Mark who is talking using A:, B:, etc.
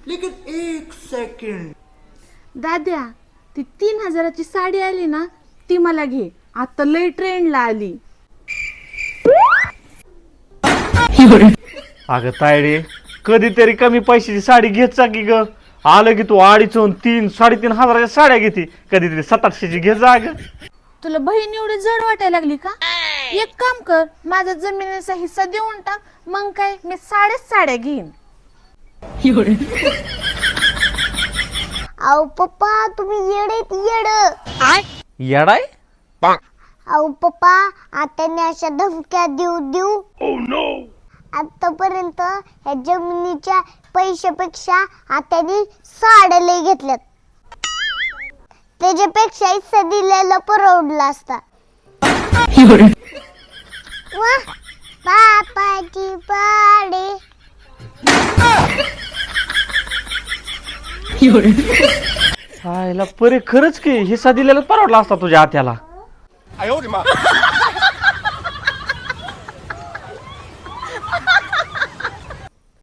A: लेकिन एक सेकंड.
B: दाद्या, ती 3000ची साडी आली ना, ती मला घे. आता लय ट्रेंडला आली.
C: अगं तायडे, कधीतरी कमी पैशाची साडी घेत जा की ग. आलं की तू 2.5, 3,500 साड्या घेते. कधीतरी 700-800ची घे जा ग.
B: तुला बहीण एवढी जड वाटायला लागली का? एक काम कर, माझा जमिनीचा हिस्सा देऊन टाक. मग काय, मी 3.5 साड्या घेईन.
D: अहो पप्पा, तुम्ही येड.
C: येडाय?
D: अहो पप्पा, आत्याने अशा धमक्या देऊ आतापर्यंत ह्या जमिनीच्या पैशापेक्षा आत्याने साड्या लय घेतल्यात. त्याच्यापेक्षा हिस्सा दिलेला परवडला असता. वा, बापाची पाडे.
C: आयला परे, खरंच की हिस्सा दिलेला परवडला असता तुझ्या आत्याला.